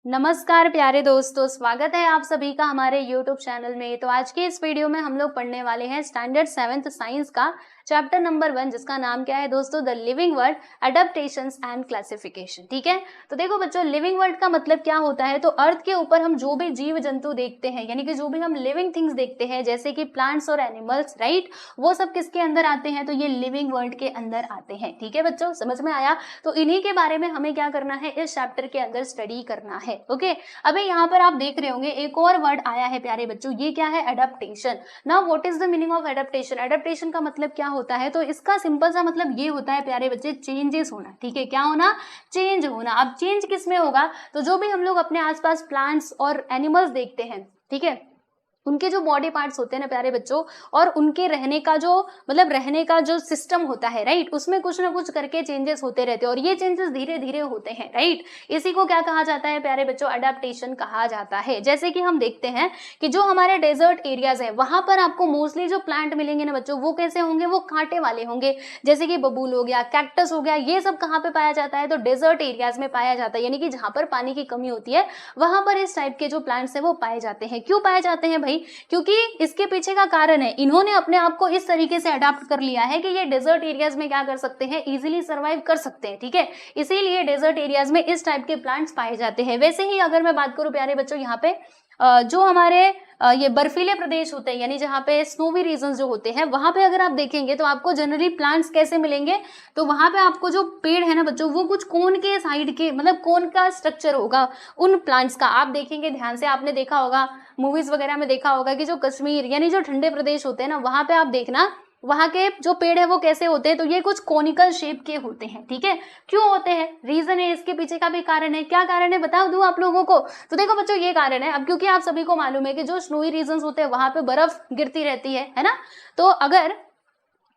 नमस्कार प्यारे दोस्तों, स्वागत है आप सभी का हमारे YouTube चैनल में। तो आज के इस वीडियो में हम लोग पढ़ने वाले हैं स्टैंडर्ड 7th साइंस का चैप्टर नंबर 1, जिसका नाम क्या है दोस्तों? The living world, adaptations and classification. ठीक है, तो देखो बच्चों, लिविंग वर्ल्ड का मतलब क्या होता है? तो अर्थ के ऊपर हम जो भी जीव जंतु देखते हैं, यानी कि जो भी हम लिविंग थिंग्स देखते हैं, जैसे कि प्लांट्स और एनिमल्स, राइट, वो सब किसके अंदर आते हैं? तो ये लिविंग वर्ल्ड के अंदर आते हैं। ठीक है बच्चों, समझ में आया? तो इन्हीं के बारे में हमें क्या करना है, इस चैप्टर के अंदर स्टडी करना है। ओके, अभी यहाँ पर आप देख रहे होंगे एक और वर्ड आया है प्यारे बच्चों, ये क्या है? Adaptation. Now what is the meaning of adaptation? Adaptation का मतलब क्या होता है? तो इसका सिंपल सा मतलब ये होता है प्यारे बच्चे, चेंजेस होना। ठीक है, क्या होना? चेंज होना। अब चेंज किस में होगा? तो जो भी हम लोग अपने आसपास प्लांट्स और एनिमल्स देखते हैं, ठीक है, उनके जो बॉडी पार्ट्स होते हैं ना प्यारे बच्चों, और उनके रहने का जो मतलब रहने का जो सिस्टम होता है, राइट, उसमें कुछ ना कुछ करके चेंजेस होते रहते हैं, और ये चेंजेस धीरे धीरे होते हैं, राइट। इसी को क्या कहा जाता है प्यारे बच्चों? अडेप्टेशन कहा जाता है। जैसे कि हम देखते हैं कि जो हमारे डेजर्ट एरियाज है, वहां पर आपको मोस्टली जो प्लांट मिलेंगे ना बच्चों, वो कैसे होंगे? वो कांटे वाले होंगे। जैसे कि बबूल हो गया, कैक्टस हो गया, ये सब कहाँ पे पाया जाता है? तो डेजर्ट एरियाज में पाया जाता है, यानी कि जहां पर पानी की कमी होती है, वहां पर इस टाइप के जो प्लांट्स है वो पाए जाते हैं। क्यों पाए जाते हैं भाई? क्योंकि इसके पीछे का कारण है, इन्होंने अपने आप को इस तरीके से अडाप्ट कर लिया है कि ये डेजर्ट एरियाज में क्या कर सकते हैं? इजीली सर्वाइव कर सकते हैं। ठीक है, इसीलिए डेजर्ट एरियाज में इस टाइप के प्लांट्स पाए जाते हैं। वैसे ही अगर मैं बात करूं प्यारे बच्चों, यहाँ पे जो हमारे ये बर्फीले प्रदेश होते हैं, यानी जहाँ पे स्नोवी रीजन्स जो होते हैं, वहां पे अगर आप देखेंगे तो आपको जनरली प्लांट्स कैसे मिलेंगे? तो वहां पे आपको जो पेड़ है ना बच्चों, वो कुछ कोन के साइड के, मतलब कोन का स्ट्रक्चर होगा उन प्लांट्स का। आप देखेंगे ध्यान से, आपने देखा होगा मूवीज वगैरह में, देखा होगा कि जो कश्मीर यानी जो ठंडे प्रदेश होते हैं ना, वहां पे आप देखना वहां के जो पेड़ है वो कैसे होते हैं? तो ये कुछ कोनिकल शेप के होते हैं। ठीक है, क्यों होते हैं? रीजन है, इसके पीछे का भी कारण है। क्या कारण है बता दूं आप लोगों को? तो देखो बच्चों, ये कारण है, अब क्योंकि आप सभी को मालूम है कि जो स्नोई रीजन्स होते हैं वहां पे बर्फ गिरती रहती है ना। तो अगर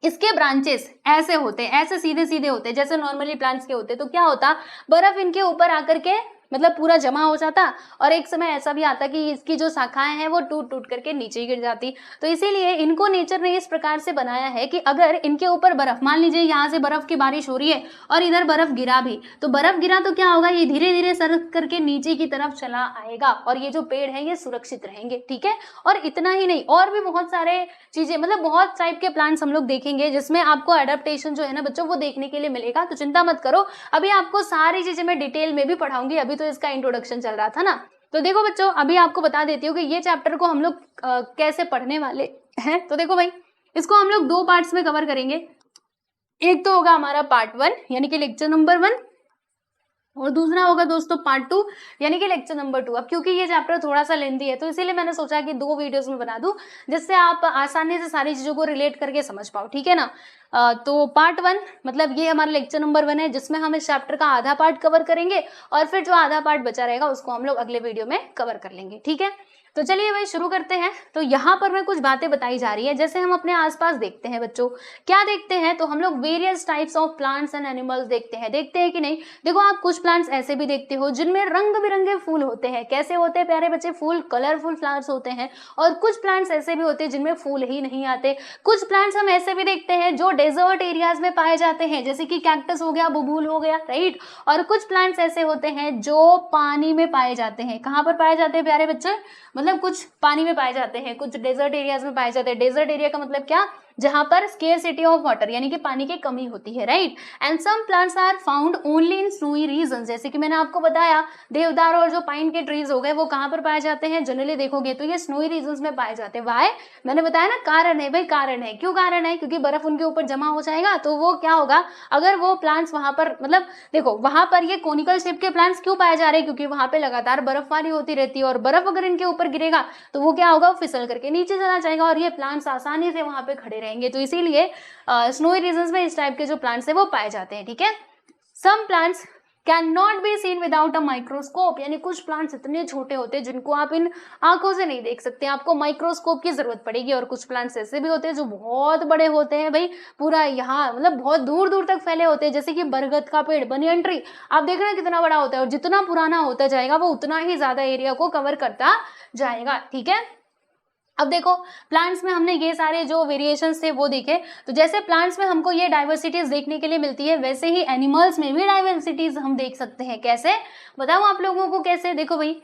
इसके ब्रांचेस ऐसे होते हैं, ऐसे सीधे सीधे होते हैं जैसे नॉर्मली प्लांट्स के होते हैं, तो क्या होता? बर्फ इनके ऊपर आकर के मतलब पूरा जमा हो जाता, और एक समय ऐसा भी आता कि इसकी जो शाखाएं हैं वो टूट टूट करके नीचे गिर जाती। तो इसीलिए इनको नेचर ने इस प्रकार से बनाया है कि अगर इनके ऊपर बर्फ, मान लीजिए यहाँ से बर्फ की बारिश हो रही है और इधर बर्फ गिरा भी, तो बर्फ गिरा तो क्या होगा? ये धीरे धीरे सरक करके नीचे की तरफ चला आएगा, और ये जो पेड़ है ये सुरक्षित रहेंगे। ठीक है, और इतना ही नहीं, और भी बहुत सारे चीजें, मतलब बहुत टाइप के प्लांट्स हम लोग देखेंगे जिसमें आपको एडेप्टेशन जो है ना बच्चों, वो देखने के लिए मिलेगा। तो चिंता मत करो, अभी आपको सारी चीजें मैं डिटेल में भी पढ़ाऊंगी, अभी तो इसका इंट्रोडक्शन चल रहा था ना। तो देखो बच्चों, अभी आपको बता देती हूँ कि ये चैप्टर को हम लोग कैसे पढ़ने वाले हैं। तो देखो भाई, इसको हम लोग 2 पार्ट्स में कवर करेंगे। एक तो होगा हमारा पार्ट 1 यानी कि लेक्चर नंबर 1, और दूसरा होगा दोस्तों पार्ट 2 यानी कि लेक्चर नंबर 2। अब क्योंकि ये चैप्टर थोड़ा सा लेंथी है, तो इसीलिए मैंने सोचा कि 2 वीडियोस में बना दूं, जिससे आप आसानी से सारी चीजों को रिलेट करके समझ पाओ। ठीक है ना। तो पार्ट 1 मतलब ये हमारा लेक्चर नंबर 1 है, जिसमें हम इस चैप्टर का आधा पार्ट कवर करेंगे, और फिर जो आधा पार्ट बचा रहेगा उसको हम लोग अगले वीडियो में कवर कर लेंगे। ठीक है, तो चलिए भाई शुरू करते हैं। तो यहाँ पर मैं कुछ बातें बताई जा रही है, जैसे हम अपने आसपास देखते हैं बच्चों, क्या देखते हैं? तो हम लोग various types of plants and animals देखते हैं कि नहीं? देखो, आप कुछ प्लांट्स ऐसे भी देखते हो जिनमें रंग बिरंगे फूल होते हैं। कैसे होते हैं प्यारे बच्चे? फूल, कलरफुल फ्लावर्स होते हैं। और कुछ प्लांट्स ऐसे भी होते हैं जिनमें फूल ही नहीं आते। कुछ प्लांट्स हम ऐसे भी देखते हैं जो डेजर्ट एरियाज में पाए जाते हैं, जैसे कि कैक्टस हो गया, बबूल हो गया, राइट। और कुछ प्लांट्स ऐसे होते हैं जो पानी में पाए जाते हैं। कहाँ पर पाए जाते हैं प्यारे बच्चे? मतलब कुछ पानी में पाए जाते हैं, कुछ डेजर्ट एरियाज में पाए जाते हैं। डेजर्ट एरिया का मतलब क्या? जहां पर स्केर्सिटी ऑफ वाटर यानी कि पानी की कमी होती है, right. And some plants are found only in snowy region, जैसे कि मैंने आपको बताया देवदार और जो पाइन के ट्रीज हो गए वो कहाँ पर पाए जाते हैं? जनरली देखोगे तो ये स्नोई रीजन में पाए जाते हैं। वाई? मैंने बताया ना, कारण है भाई, कारण है। क्यों कारण है? क्योंकि बर्फ उनके ऊपर जमा हो जाएगा, तो वो क्या होगा, अगर वो प्लांट्स वहां पर, मतलब देखो वहां पर ये कोनिकल शेप के प्लांट्स क्यों पाए जा रहे हैं? क्योंकि वहां पे लगातार बर्फबारी होती रहती है, और बर्फ अगर इनके ऊपर गिरेगा तो वो क्या होगा, फिसल करके नीचे चला जाएगा, और ये प्लांट्स आसानी से वहां पे खड़े रहेंगे। तो इसीलिए स्नोई रीजन्स में इस टाइप के जो प्लांट्स है वो पाए जाते हैं। ठीक है, some plants can not be seen without a microscope, यानी कुछ प्लांट्स इतने छोटे होते हैं जिनको आप इन आंखों से नहीं देख सकते, आपको माइक्रोस्कोप की जरूरत पड़ेगी। और कुछ प्लांट्स ऐसे भी होते हैं जो बहुत बड़े होते हैं भाई, पूरा यहाँ मतलब बहुत दूर दूर तक फैले होते हैं, जैसे कि बरगद का पेड़, बनियन ट्री, आप देख रहे हैं कितना बड़ा होता है, और जितना पुराना होता जाएगा वो उतना ही ज्यादा एरिया को कवर करता जाएगा। ठीक है, अब देखो प्लांट्स में हमने ये सारे जो वेरिएशंस थे वो देखे, तो जैसे प्लांट्स में हमको ये डाइवर्सिटीज देखने के लिए मिलती है, वैसे ही एनिमल्स में भी डाइवर्सिटीज हम देख सकते हैं। कैसे बताऊं आप लोगों को कैसे? देखो भाई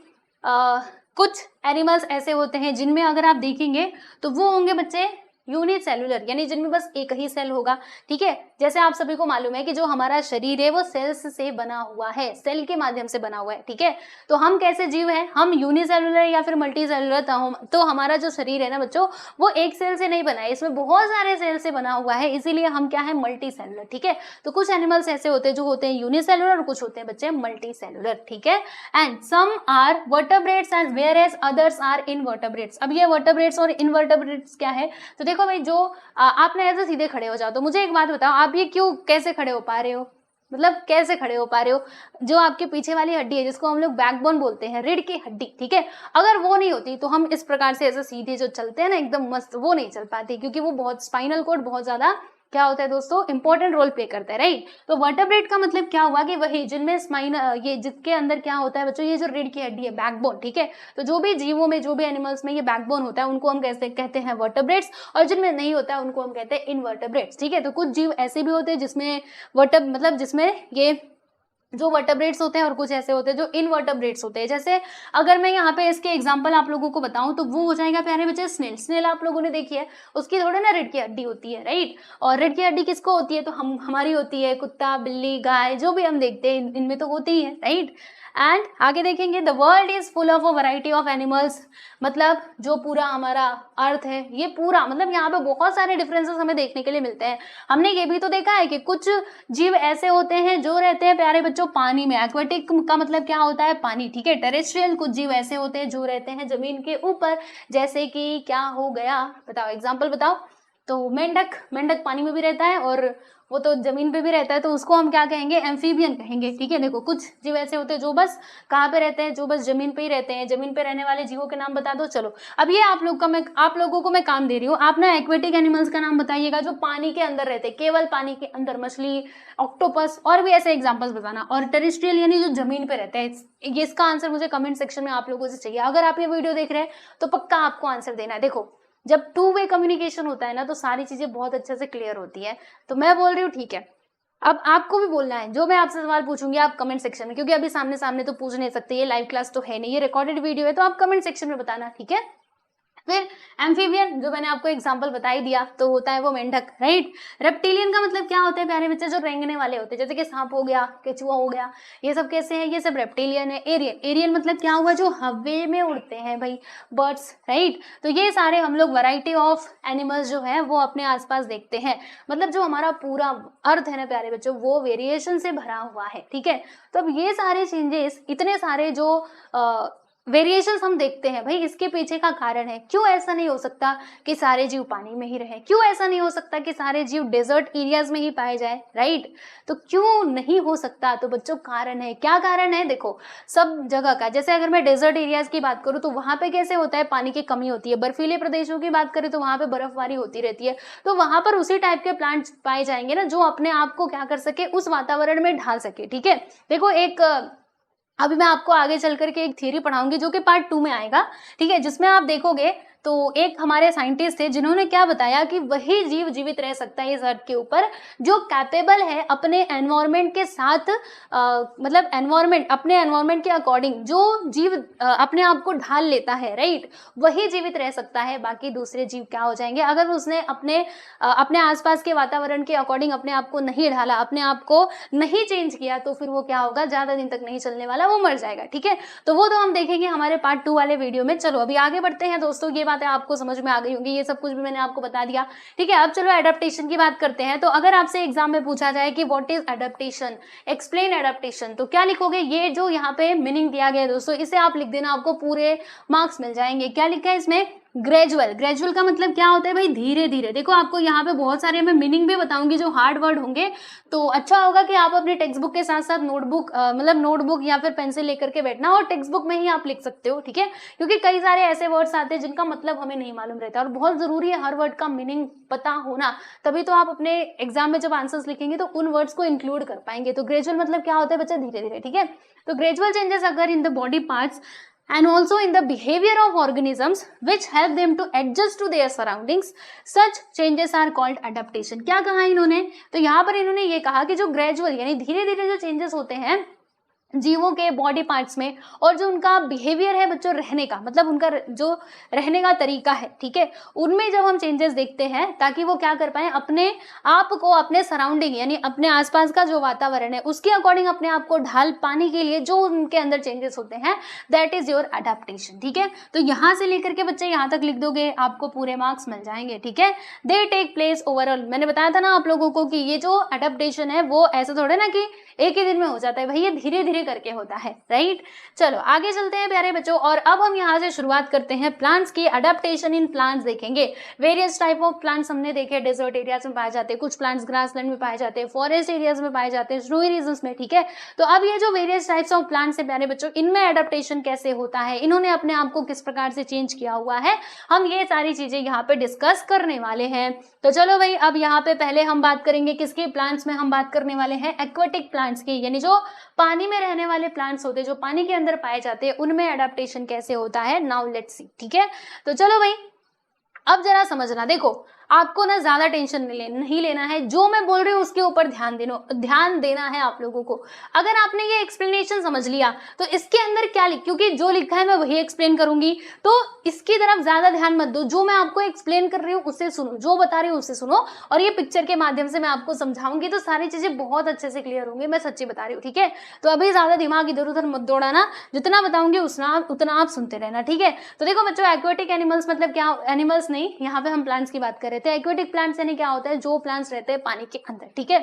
कुछ एनिमल्स ऐसे होते हैं जिनमें अगर आप देखेंगे तो वो होंगे बच्चे यूनिसेलुलर, यानी जिनमें बस एक ही सेल होगा। ठीक है, जैसे आप सभी को मालूम है कि जो हमारा शरीर है वो सेल्स से बना हुआ है, सेल के माध्यम से बना हुआ है। ठीक है, तो हम कैसे जीव हैं? हम यूनिसेलुलर या फिर मल्टी सेलुलर। तो हमारा जो शरीर है ना बच्चों, वो एक सेल से नहीं बना है, इसमें बहुत सारे सेल से बना हुआ है, इसीलिए हम क्या है? Multi cellular. ठीक है, तो कुछ एनिमल्स ऐसे होते हैं जो होते हैं यूनिसेलुलर और कुछ होते हैं बच्चे मल्टी सेलुलर। ठीक है, and some are vertebrates as whereas others are invertebrates. अब ये वर्टेब्रेट्स और इनवर्टेब्रेट्स क्या है? तो देखो भाई, जो आपने ऐसे सीधे खड़े हो जाओ, तो मुझे एक बात बताओ, आप ये क्यों कैसे खड़े हो पा रहे हो? मतलब कैसे खड़े हो पा रहे हो? जो आपके पीछे वाली हड्डी है जिसको हम लोग बैकबोन बोलते हैं, रीढ़ की हड्डी, ठीक है, अगर वो नहीं होती तो हम इस प्रकार से ऐसे सीधे जो चलते हैं ना एकदम मस्त, वो नहीं चल पाते, क्योंकि वो बहुत स्पाइनल कॉर्ड बहुत ज्यादा क्या होता है दोस्तों? इंपॉर्टेंट रोल प्ले करता है, राइट। तो वर्टेब्रेट का मतलब क्या हुआ कि वही जिनमें स्पाइन, ये जिसके अंदर क्या होता है बच्चों? ये जो रीढ़ की हड्डी है, बैकबोन। ठीक है, तो जो भी जीवों में, जो भी एनिमल्स में ये बैकबोन होता है उनको हम कैसे कहते हैं? वर्टेब्रेट्स, और जिनमें नहीं होता है उनको हम कहते हैं इनवर्टेब्रेट्स। ठीक है, तो कुछ जीव ऐसे भी होते हैं जिसमें मतलब जिसमें ये जो वर्टेब्रेट्स होते हैं, और कुछ ऐसे होते हैं जो इनवर्टेब्रेट्स होते हैं। जैसे अगर मैं यहाँ पे इसके एग्जांपल आप लोगों को बताऊं तो वो हो जाएगा प्यारे बच्चे स्नेल। स्नेल आप लोगों ने देखी है, उसकी थोड़ा ना रीढ़ की हड्डी होती है, राइट। और रीढ़ की हड्डी किसको होती है? तो हमारी होती है, कुत्ता, बिल्ली, गाय, जो भी हम देखते हैं इनमें तो होती ही है, राइट। एंड आगे देखेंगे, the world is full of a variety of animals. मतलब जो पूरा हमारा अर्थ है, ये पूरा मतलब यहाँ पे बहुत सारे डिफरेंसेस हमें देखने के लिए मिलते हैं। हमने ये भी तो देखा है कि कुछ जीव ऐसे होते हैं जो रहते हैं प्यारे बच्चों पानी में। एक्वेटिक का मतलब क्या होता है? पानी। ठीक है, टेरेस्ट्रियल कुछ जीव ऐसे होते हैं जो रहते हैं जमीन के ऊपर, जैसे कि क्या हो गया? बताओ, एग्जाम्पल बताओ। तो मेंढक, मेंढक पानी में भी रहता है और वो तो जमीन पे भी रहता है, तो उसको हम क्या कहेंगे? एम्फीबियन कहेंगे। ठीक है, देखो कुछ जीव ऐसे होते हैं जो बस कहाँ पे रहते हैं? जो बस जमीन पे ही रहते हैं। जमीन पे रहने वाले जीवों के नाम बता दो। चलो, अब ये आप लोगों को मैं काम दे रही हूँ, आप ना एक्वेटिक एनिमल्स का नाम बताइएगा जो पानी के अंदर रहते हैं, केवल पानी के अंदर। मछली, ऑक्टोपस, और भी ऐसे एग्जाम्पल्स बताना। और टेरेस्ट्रियल यानी जो जमीन पे रहते हैं, ये इसका आंसर मुझे कमेंट सेक्शन में आप लोगों से चाहिए। अगर आप ये वीडियो देख रहे हैं तो पक्का आपको आंसर देना है। देखो, जब टू वे कम्युनिकेशन होता है ना तो सारी चीजें बहुत अच्छे से क्लियर होती है। तो मैं बोल रही हूँ, ठीक है, अब आपको भी बोलना है। जो मैं आपसे सवाल पूछूंगी आप कमेंट सेक्शन में, क्योंकि अभी सामने सामने तो पूछ नहीं सकते, ये लाइव क्लास तो है नहीं, ये रिकॉर्डेड वीडियो है, तो आप कमेंट सेक्शन में बताना, ठीक है। फिर एम्फीबियन, जो मैंने आपको एग्जांपल बता ही दिया, तो होता है वो मेंढक, राइट। रेप्टिलियन का मतलब क्या होता है प्यारे बच्चे? जो रेंगने वाले होते हैं, जैसे कि सांप हो गया, केचुआ हो गया, ये सब कैसे है? ये सब रेप्टिलियन है। एरियन, एरियन मतलब क्या हुआ? जो हवे में उड़ते हैं भाई, बर्ड्स, राइट। तो ये सारे हम लोग वैरायटी ऑफ एनिमल्स जो है वो अपने आसपास देखते हैं। मतलब जो हमारा पूरा अर्थ है ना प्यारे बच्चों, वो वेरिएशन से भरा हुआ है, ठीक है। तो अब ये सारे चेंजेस, इतने सारे जो वेरिएशंस हम देखते हैं भाई, इसके पीछे का कारण है। क्यों ऐसा नहीं हो सकता कि सारे जीव पानी में ही रहे? क्यों ऐसा नहीं हो सकता कि सारे जीव डेजर्ट एरियाज में ही पाए जाए, राइट। तो क्यों नहीं हो सकता? तो बच्चों कारण है। क्या कारण है? देखो, सब जगह का, जैसे अगर मैं डेजर्ट एरियाज की बात करूं तो वहां पे कैसे होता है? पानी की कमी होती है। बर्फीले प्रदेशों की बात करें तो वहां पे बर्फबारी होती रहती है, तो वहां पर उसी टाइप के प्लांट्स पाए जाएंगे ना जो अपने आप को क्या कर सके? उस वातावरण में ढाल सके, ठीक है। देखो, एक अभी मैं आपको आगे चल करके एक थ्योरी पढ़ाऊंगी जो कि पार्ट 2 में आएगा, ठीक है, जिसमें आप देखोगे तो एक हमारे साइंटिस्ट थे जिन्होंने क्या बताया कि वही जीव जीवित रह सकता है इस अर्थ के ऊपर जो कैपेबल है अपने एनवायरनमेंट के साथ, मतलब एनवायरनमेंट, अपने एनवायरनमेंट के अकॉर्डिंग जो जीव अपने आप को ढाल लेता है, राइट, वही जीवित रह सकता है। बाकी दूसरे जीव क्या हो जाएंगे? अगर उसने अपने आसपास के वातावरण के अकॉर्डिंग अपने आप को नहीं ढाला, अपने आप को नहीं चेंज किया, तो फिर वो क्या होगा? ज्यादा दिन तक नहीं चलने वाला, वो मर जाएगा, ठीक है। तो वो तो हम देखेंगे हमारे पार्ट 2 वाले वीडियो में। चलो अभी आगे बढ़ते हैं दोस्तों, ये बातें आपको समझ में आ गई होंगी, ये सब कुछ भी मैंने आपको बता दिया, ठीक है। अब चलो एडेप्टेशन की बात करते हैं। तो अगर आपसे एग्जाम में पूछा जाए कि what is adaptation, explain adaptation, तो क्या लिखोगे? ये जो यहाँ पे मीनिंग दिया गया है दोस्तों, इसे आप लिख देना, आपको पूरे मार्क्स मिल जाएंगे। क्या लिखा है इसमें? ग्रेजुअल। ग्रेजुअल का मतलब क्या होता है भाई? धीरे धीरे। देखो, आपको यहाँ पे बहुत सारे मैं मीनिंग भी बताऊंगी जो हार्ड वर्ड होंगे, तो अच्छा होगा कि आप अपनी टेक्स्ट बुक के साथ साथ नोटबुक, मतलब नोटबुक या फिर पेंसिल लेकर के बैठना, और टेक्स्ट बुक में ही आप लिख सकते हो, ठीक है, क्योंकि कई सारे ऐसे वर्ड्स आते हैं जिनका मतलब हमें नहीं मालूम रहता, और बहुत जरूरी है हर वर्ड का मीनिंग पता होना, तभी तो आप अपने एग्जाम में जब आंसर्स लिखेंगे तो उन वर्ड्स को इंक्लूड कर पाएंगे। तो ग्रेजुअल मतलब क्या होता है बच्चा? धीरे धीरे, ठीक है। तो ग्रेजुअल चेंजेस अगर in the body parts and also in the behavior of organisms which help them to adjust to their surroundings. Such changes are called adaptation. क्या कहा इन्होंने? तो यहाँ पर इन्होंने ये कहा कि जो ग्रेजुअल यानी धीरे धीरे जो चेंजेस होते हैं जीवों के बॉडी पार्ट्स में, और जो उनका बिहेवियर है बच्चों रहने का, मतलब उनका जो रहने का तरीका है, ठीक है, उनमें जब हम चेंजेस देखते हैं ताकि वो क्या कर पाए, अपने आप को अपने सराउंडिंग यानी अपने आसपास का जो वातावरण है उसके अकॉर्डिंग अपने आप को ढाल पाने के लिए जो उनके अंदर चेंजेस होते हैं, दैट इज योर अडेप्टेशन। ठीक है, तो यहाँ से लेकर के बच्चे यहाँ तक लिख दोगे, आपको पूरे मार्क्स मिल जाएंगे। ठीक है, दे टेक प्लेस ओवरऑल। मैंने बताया था ना आप लोगों को कि ये जो अडेप्टेशन है वो ऐसा थोड़े ना कि एक ही दिन में हो जाता है, भाई ये धीरे धीरे करके होता है, राइट। चलो आगे चलते हैं प्यारे बच्चों, और अब हम यहाँ से शुरुआत करते हैं प्लांट्स की। अडेप्टेशन इन प्लांट्स देखेंगे। वेरियस टाइप ऑफ प्लांट्स हमने देखे, डेजर्ट एरियाज में पाए जाते हैं, कुछ प्लांट्स ग्रासलैंड में पाए जाते हैं, फॉरेस्ट एरियाज में पाए जाते हैं, स्नोई रीजन्स में। ठीक है, तो अब ये जो वेरियस टाइप्स ऑफ प्लांट्स है प्यारे बच्चों, इनमें अडेप्टेशन कैसे होता है, इन्होंने अपने आप को किस प्रकार से चेंज किया हुआ है, हम ये सारी चीजें यहाँ पे डिस्कस करने वाले हैं। तो चलो भाई, अब यहाँ पे पहले हम बात करेंगे किसके प्लांट्स में, हम बात करने वाले हैं एक्वाटिक प्लांट्स की, यानी जो पानी में रहने वाले प्लांट्स होते हैं, जो पानी के अंदर पाए जाते हैं, उनमें अडेप्टेशन कैसे होता है। Now let's see. ठीक है, तो चलो भाई अब जरा समझना। देखो आपको ना ज्यादा टेंशन नहीं लेना है, जो मैं बोल रही हूँ उसके ऊपर ध्यान देना है आप लोगों को। अगर आपने ये एक्सप्लेनेशन समझ लिया तो इसके अंदर क्या क्योंकि जो लिखा है मैं वही एक्सप्लेन करूंगी, तो इसकी तरफ ज्यादा ध्यान मत दो। जो मैं आपको एक्सप्लेन कर रही हूँ उसे सुनो, जो बता रही हूँ उसे सुनो, और ये पिक्चर के माध्यम से मैं आपको समझाऊंगी तो सारी चीजें बहुत अच्छे से क्लियर होंगी। मैं सच्ची बता रही हूँ, ठीक है। तो अभी ज्यादा दिमाग इधर उधर मत दौड़ाना, जितना बताऊंगी उतना आप सुनते रहना, ठीक है। तो देखो बच्चों, एक्वेटिक एनिमल्स मतलब क्या, एनिमल्स नहीं, यहाँ पे हम प्लांट्स की बात कर रहे थे। एक्वेटिक प्लांट्स यानी क्या होता है, जो प्लांट्स रहते हैं पानी के अंदर। ठीक है,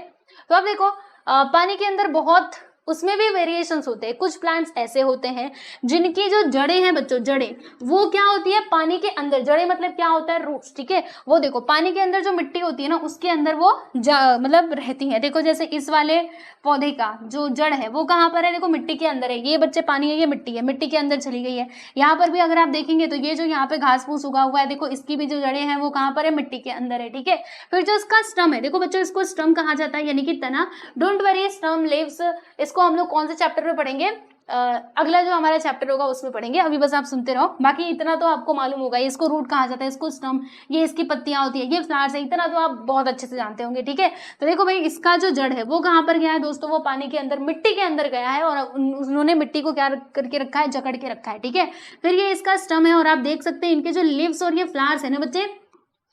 तो अब देखो पानी के अंदर बहुत, उसमें भी वेरिएशंस होते हैं। कुछ प्लांट्स ऐसे होते हैं जिनकी जो जड़ें हैं बच्चों, जड़ें वो क्या होती है पानी के अंदर। जड़ें मतलब क्या होता है, रूट्स। ठीक है, वो देखो पानी के अंदर जो मिट्टी होती है ना उसके अंदर वो मतलब रहती है। देखो जैसे इस वाले पौधे का जो जड़ है वो कहाँ पर है, देखो मिट्टी के अंदर है। ये बच्चे पानी है, ये मिट्टी है, मिट्टी के अंदर चली गई है। यहाँ पर भी अगर आप देखेंगे तो ये जो यहाँ पे घास फूस उगा हुआ है, देखो इसकी भी जो जड़ें हैं वो कहाँ पर है, मिट्टी के अंदर है। ठीक है, फिर जो इसका स्टम है, देखो बच्चों इसको स्टम कहा जाता है, यानी कि तना। डोंट वरी, स्टम लीव्स, इसको हम लोग कौन से चैप्टर में पढ़ेंगे, अगला जो हमारा चैप्टर होगा उसमें पढ़ेंगे। अभी बस आप सुनते रहो, बाकी इतना तो आपको मालूम होगा। इसको रूट कहा जाता है, इसको स्टम, ये इसकी पत्तियां होती है, ये फ्लावर्स है, इतना तो आप बहुत अच्छे से जानते होंगे। ठीक है, तो देखो भाई इसका जो जड़ है वो कहाँ पर गया है दोस्तों, वो पानी के अंदर, मिट्टी के अंदर गया है, और उन्होंने मिट्टी को क्या करके रखा है, जकड़ के रखा है। ठीक है, फिर ये इसका स्टम है, और आप देख सकते हैं इनके जो लीव्स और ये फ्लावर्स है ना बच्चे,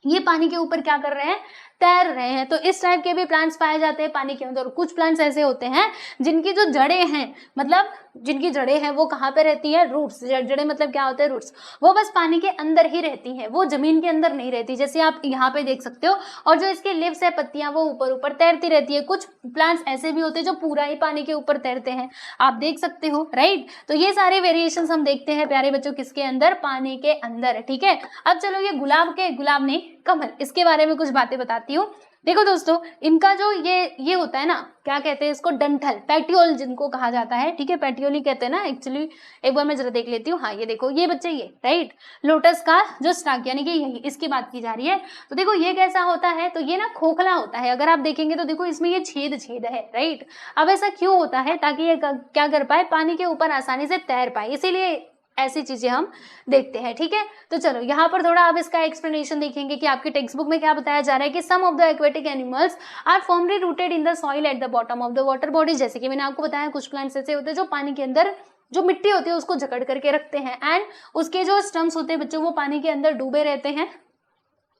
ये पानी के ऊपर क्या कर रहे हैं, तैर रहे हैं। तो इस टाइप के भी प्लांट्स पाए जाते हैं पानी के अंदर। कुछ प्लांट्स ऐसे होते हैं जिनकी जो जड़ें हैं, मतलब जिनकी जड़ें हैं वो कहाँ पे रहती है, रूट्स। जड़ें मतलब क्या होता है, रूट्स। वो बस पानी के अंदर ही रहती हैं, वो जमीन के अंदर नहीं रहती, जैसे आप यहाँ पे देख सकते हो। और जो इसके लिव्स है, पत्तियां, वो ऊपर ऊपर तैरती रहती है। कुछ प्लांट्स ऐसे भी होते हैं जो पूरा ही पानी के ऊपर तैरते हैं, आप देख सकते हो, राइट। तो ये सारे वेरिएशन हम देखते हैं प्यारे बच्चों, किसके अंदर, पानी के अंदर। ठीक है, अब चलो ये गुलाब नहीं, कमल, इसके बारे में कुछ बातें बताती हूँ। देखो दोस्तों, इनका जो ये होता है ना, क्या कहते हैं इसको, डंठल, पेटियोल जिनको कहा जाता है। ठीक है, पेटियोल ही कहते हैं ना एक्चुअली। एक बार मैं जरा देख लेती हूँ। हाँ, ये देखो, ये बच्चे, ये राइट, लोटस का जो स्टाक, यानी कि यही इसकी बात की जा रही है। तो देखो ये कैसा होता है, तो ये ना खोखला होता है। अगर आप देखेंगे तो देखो इसमें ये छेद है, राइट। अब ऐसा क्यों होता है, ताकि ये क्या कर पाए, पानी के ऊपर आसानी से तैर पाए, इसीलिए ऐसी चीजें हम देखते हैं। ठीक है, तो चलो यहाँ पर थोड़ा आप इसका एक्सप्लेनेशन देखेंगे कि आपकी टेक्स्ट बुक में क्या बताया जा रहा है कि some of the aquatic animals are formally rooted in the soil at the bottom of the water body. जैसे कि मैंने आपको बताया, कुछ प्लांट्स ऐसे होते हैं जो पानी के अंदर जो मिट्टी होती है उसको जकड़ करके रखते हैं, एंड उसके जो स्टम्स होते हैं बच्चों, वो पानी के अंदर डूबे रहते हैं,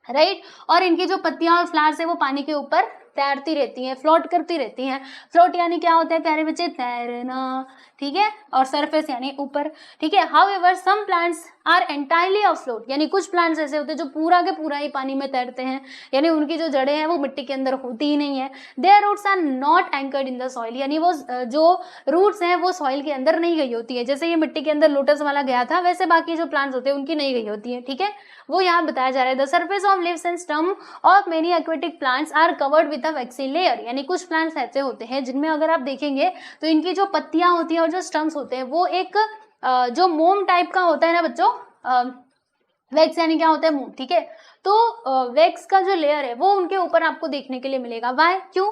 राइट। और इनकी जो पत्तियां और फ्लावर्स है वो पानी के ऊपर तैरती रहती हैं, फ्लोट करती रहती हैं। फ्लोट यानी क्या होता है प्यारे बच्चे, तैरना। ठीक है, और सरफेस यानी ऊपर। ठीक है, however some plants are entirely afloat, यानी कुछ प्लांट्स ऐसे होते हैं जो पूरा के पूरा ही पानी में तैरते हैं, यानी उनकी जो जड़ें हैं वो मिट्टी के अंदर होती ही नहीं है। Their roots are not anchored in the soil, यानी वो जो रूट्स हैं वो सॉइल के अंदर नहीं गई होती है। जैसे ये मिट्टी के अंदर लोटस वाला गया था, वैसे बाकी जो प्लांट्स होते हैं उनकी नहीं गई होती है। ठीक है, वो यहाँ बताया जा रहा है। The surface of leaves and stem of many aquatic plants are covered with a waxy layer, यानी कुछ प्लांट्स ऐसे होते हैं जिनमें अगर आप देखेंगे तो इनकी जो पत्तियां होती हैं और जो स्टम्स होते हैं वो एक जो मोम टाइप का होता है ना बच्चों, वैक्स यानी क्या होता है, मोम। ठीक है, तो वैक्स का जो लेयर है वो उनके ऊपर आपको देखने के लिए मिलेगा। वाई, क्यों,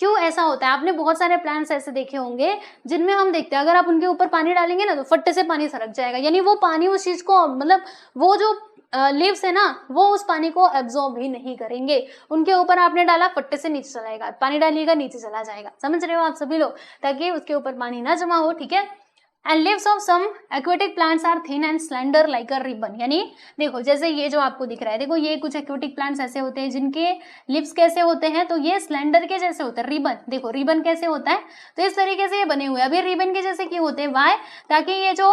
क्यों ऐसा होता है? आपने बहुत सारे प्लांट्स ऐसे देखे होंगे जिनमें हम देखते हैं अगर आप उनके ऊपर पानी डालेंगे ना तो फट्टे से पानी सरक जाएगा, यानी वो पानी उस चीज को मतलब वो जो लीव्स है ना वो उस पानी को एब्जॉर्ब ही नहीं करेंगे। उनके ऊपर आपने डाला फट्टे से नीचे चला जाएगा, पानी डालिएगा नीचे चला जाएगा। समझ रहे हो आप सभी लोग? ताकि उसके ऊपर पानी ना जमा हो, ठीक है। And leaves of some aquatic plants are thin and slender like a ribbon, यानी देखो जैसे ये जो आपको दिख रहा है, देखो ये कुछ एक्वेटिक प्लांट्स ऐसे होते हैं जिनके लिप्स कैसे होते हैं, तो ये स्लेंडर के जैसे होते हैं, रिबन। देखो रिबन कैसे होता है, तो इस तरीके से ये बने हुए हैं। अभी रिबन के जैसे क्यों होते हैं? वाई? ताकि ये जो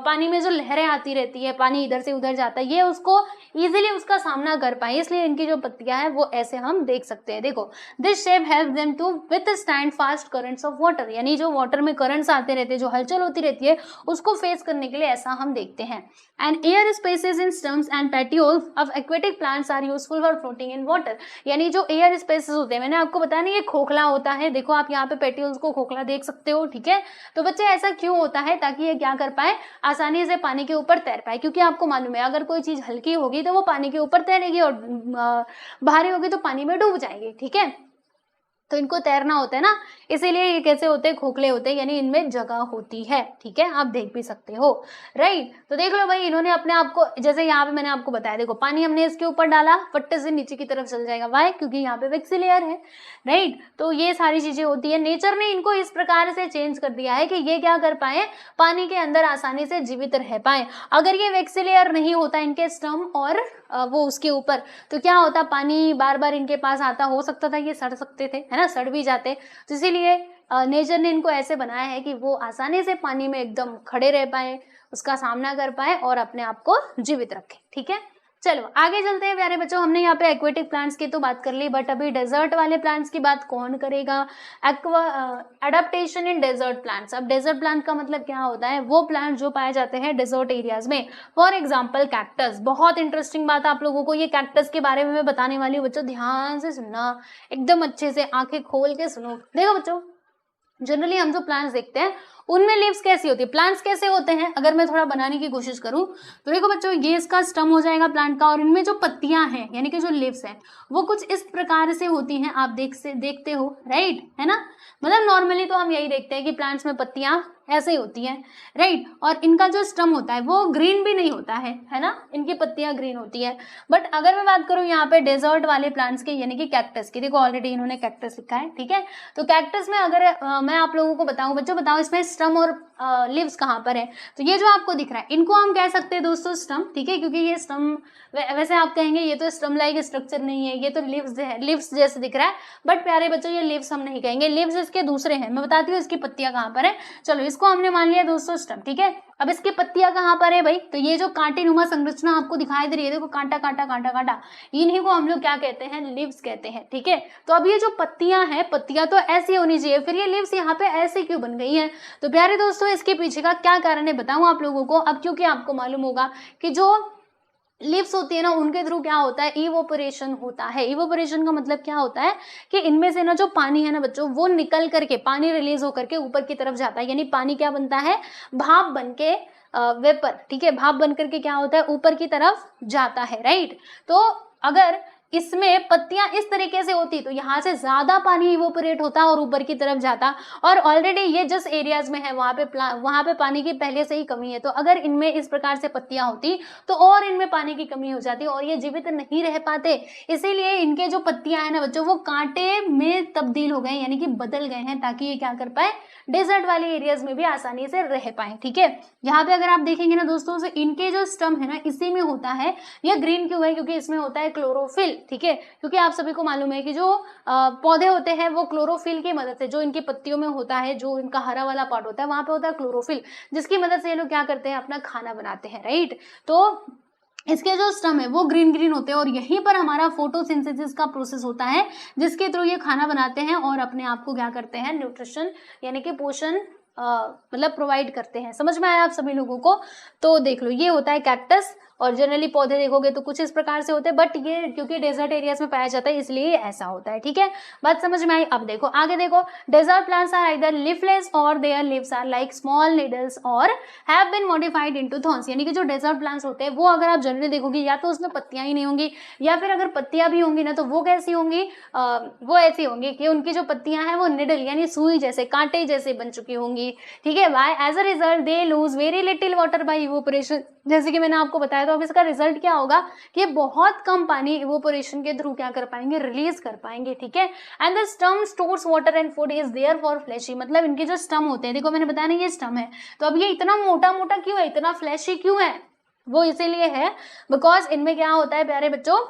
पानी में जो लहरें आती रहती है, पानी इधर से उधर जाता है, ये उसको इजिली उसका सामना कर पाए, इसलिए इनकी जो पत्तियां हैं वो ऐसे हम देख सकते हैं। देखो this shape help them to withstand fast currents of water, यानी जो वाटर में करंट्स आते रहते हैं, जो हलचल होती रहती है, उसको फेस करने के लिए ऐसा हम देखते हैं। And air spaces in stems and petioles of aquatic plants are useful for floating in water, यानी जो एयर स्पेसेस होते हैं, मैंने आपको बताया ना ये खोखला होता है, देखो आप यहाँ पे पेटियोल्स को खोखला देख सकते हो, ठीक है। तो बच्चे ऐसा क्यों होता है? ताकि ये क्या कर पाए, आसानी से पानी के ऊपर तैर पाए, क्योंकि आपको मालूम है अगर कोई चीज हल्की होगी तो वो पानी के ऊपर तैरेगी और भारी होगी तो पानी में डूब जाएगी, ठीक है। तो इनको तैरना होता है ना, इसीलिए ये कैसे होते हैं, खोखले होते हैं, यानी इनमें जगह होती है, ठीक है। आप देख भी सकते हो, राइट। तो देख लो भाई, इन्होंने अपने आप को, जैसे यहाँ पे मैंने आपको बताया, देखो पानी हमने इसके ऊपर डाला, फट्टे से नीचे की तरफ चल जाएगा, वाई? क्योंकि यहाँ पे वैक्सी लेयर है, राइट। तो ये सारी चीजें होती है, नेचर ने इनको इस प्रकार से चेंज कर दिया है कि ये क्या कर पाए, पानी के अंदर आसानी से जीवित रह पाए। अगर ये वैक्सी लेयर नहीं होता इनके स्टम और वो उसके ऊपर, तो क्या होता, पानी बार बार इनके पास आता, हो सकता था ये सड़ सकते थे, है ना, सड़ भी जाते। तो इसीलिए नेचर ने इनको ऐसे बनाया है कि वो आसानी से पानी में एकदम खड़े रह पाए, उसका सामना कर पाए और अपने आप को जीवित रखें, ठीक है। चलो आगे चलते हैं प्यारे बच्चों, हमने यहाँ पे एक्वेटिक प्लांट्स की तो बात कर ली, बट अभी डेजर्ट वाले प्लांट्स की बात कौन करेगा? Adaptation in desert plants. अब डेजर्ट प्लांट का मतलब क्या होता है? वो प्लांट जो पाए जाते हैं डेजर्ट एरियाज में, फॉर एग्जाम्पल कैक्टस। बहुत इंटरेस्टिंग बात आप लोगों को ये कैक्टस के बारे में मैं बताने वाली हूँ, बच्चों ध्यान से सुनना, एकदम अच्छे से आंखें खोल के सुनो। देखो बच्चों, जनरली हम जो प्लांट्स देखते हैं उनमें लीव्स कैसी होती है, प्लांट्स कैसे होते हैं, अगर मैं थोड़ा बनाने की कोशिश करूं तो देखो बच्चों, ये इसका स्टम हो जाएगा प्लांट का, और इनमें जो पत्तियां हैं यानी कि जो लीव्स हैं वो कुछ इस प्रकार से होती हैं, आप देखते हो, राइट, है ना। मतलब नॉर्मली तो हम यही देखते हैं कि प्लांट्स में पत्तियां ऐसे ही होती हैं, राइट। और इनका जो स्टम होता है वो ग्रीन भी नहीं होता है ना, इनकी पत्तियां ग्रीन होती है। बट अगर मैं बात करूं यहाँ पे डेजर्ट वाले प्लांट्स की, यानी कि कैक्टस की, देखो ऑलरेडी इन्होंने कैक्टस लिखा है, ठीक है। तो कैक्टस में अगर मैं आप लोगों को बताऊं, बच्चों बताओ इसमें स्टम और लीव्स कहाँ पर है? तो ये जो आपको दिख रहा है इनको हम कह सकते हैं दोस्तों स्टम, ठीक है, क्योंकि ये स्टम, वैसे आप कहेंगे ये तो स्टम लाइक स्ट्रक्चर नहीं है, ये तो लीव्स जैसे दिख रहा है, बट प्यारे बच्चों ये लीव्स हम नहीं कहेंगे, लीव्स इसके दूसरे हैं। मैं बताती हूँ इसकी पत्तियां कहाँ पर है। चलो इसको हमने मान लिया दोस्तों स्टम, ठीक है। अब इसकी पत्तियां कहाँ पर है भाई? तो ये जो कांटे नुमा संरचना आपको दिखाई दे रही है, देखो कांटा कांटा कांटा कांटा, इन्हीं को हम लोग क्या कहते हैं? लीव्स कहते हैं, ठीक है। तो अब ये जो पत्तियां हैं, पत्तियां तो ऐसी होनी चाहिए, फिर ये लीव्स यहाँ पे ऐसे क्यों बन गई है? तो प्यारे दोस्तों इसके पीछे का क्या कारण है बताऊं आप लोगों को। अब क्योंकि आपको मालूम होगा कि जो लिप्स होती है ना, उनके थ्रू क्या होता है? इवोपरेशन होता है। इवोपरेशन का मतलब क्या होता है कि इनमें से ना जो पानी है ना बच्चों, वो निकल करके, पानी रिलीज होकर के ऊपर की तरफ जाता है, यानी पानी क्या बनता है? भाप बन के, वेपर, ठीक है, भाप बन करके क्या होता है? ऊपर की तरफ जाता है, राइट। तो अगर इसमें पत्तियां इस तरीके से होती तो यहाँ से ज्यादा पानी इवोपरेट होता और ऊपर की तरफ जाता, और ऑलरेडी ये जिस एरियाज में है वहां पे पानी की पहले से ही कमी है। तो अगर इनमें इस प्रकार से पत्तियां होती तो और इनमें पानी की कमी हो जाती और ये जीवित नहीं रह पाते। इसीलिए इनके जो पत्तियां हैं ना बच्चों, वो कांटे में तब्दील हो गए, यानी कि बदल गए हैं, ताकि ये क्या कर पाए? डेजर्ट वाले एरियाज में भी आसानी से रह पाए, ठीक है। यहाँ पे अगर आप देखेंगे ना दोस्तों, तो इनके जो स्टम है ना, इसी में होता है, ये ग्रीन क्यों है? क्योंकि इसमें होता है क्लोरोफिल, ठीक है। क्योंकि आप सभी को मालूम है कि जो पौधे होते हैं वो क्लोरोफिल की मदद से, जो इनकी पत्तियों में होता है, जो इनका हरा वाला पार्ट होता है, वहां पे होता है क्लोरोफिल, जिसकी मदद से ये लोग क्या करते हैं? अपना खाना बनाते हैं, राइट। तो इसके जो स्टम है वो ग्रीन ग्रीन होते हैं, और यहीं पर हमारा फोटोसिंथेसिस का प्रोसेस होता है, जिसके थ्रू ये खाना बनाते हैं और अपने आप को क्या करते हैं? न्यूट्रिशन यानी कि पोषण मतलब प्रोवाइड करते हैं। समझ में आया आप सभी लोगों को? तो देख लो, ये होता है कैक्टस, और जनरली पौधे देखोगे तो कुछ इस प्रकार से होते हैं, बट ये क्योंकि डेजर्ट एरियाज में पाया जाता है इसलिए ऐसा होता है। ठीक है, बात समझ में आई। अब देखो आगे देखो, desert plants are either leafless और their leaves are like small needles और have been modified into thorns. यानी कि जो डेजर्ट प्लांट्स होते हैं वो अगर आप जनरली देखोगे या तो उसमें पत्तियां ही नहीं होंगी, या फिर अगर पत्तियां भी होंगी ना तो वो कैसी होंगी, वो ऐसी होंगी कि उनकी जो पत्तियां हैं वो निडल यानी सुई जैसे, कांटे जैसे बन चुकी होंगी। ठीक है, why as a result they lose very little water by evaporation. जैसे कि मैंने आपको बताया, तो अब इसका रिजल्ट क्या होगा कि ये बहुत कम पानी इवोपोरेशन के थ्रू क्या कर पाएंगे, रिलीज कर पाएंगे। ठीक है, and the stem stores water and food is there for fleshy. मतलब इनके जो स्टम होते हैं, देखो मैंने बताया ना ये स्टम है, तो अब ये इतना मोटा मोटा क्यों है, इतना फ्लैशी क्यों है, वो इसीलिए है बिकॉज इनमें क्या होता है प्यारे बच्चों,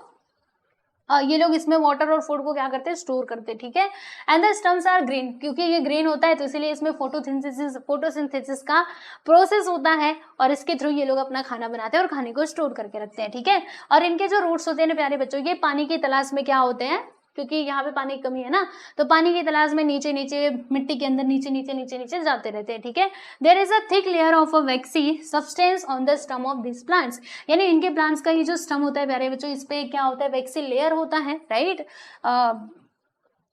ये लोग इसमें वाटर और फूड को क्या करते हैं, स्टोर करते हैं। ठीक है, and the stems are green, क्योंकि ये ग्रीन होता है तो इसीलिए इसमें फोटोसिंथेसिस का प्रोसेस होता है और इसके थ्रू ये लोग अपना खाना बनाते हैं और खाने को स्टोर करके रखते हैं। ठीक है, और इनके जो रूट्स होते हैं ना प्यारे बच्चों, ये पानी की तलाश में क्या होते हैं, क्योंकि यहाँ पे पानी की कमी है ना, तो पानी की तलाश में नीचे नीचे मिट्टी के अंदर नीचे नीचे नीचे नीचे जाते रहते हैं। ठीक है, there is a thick layer of a waxy substance on the stem of this plants. यानी इनके प्लांट्स का ये जो स्टम होता है प्यारे बच्चों, इस पे क्या होता है, वैक्सी लेयर होता है, राइट,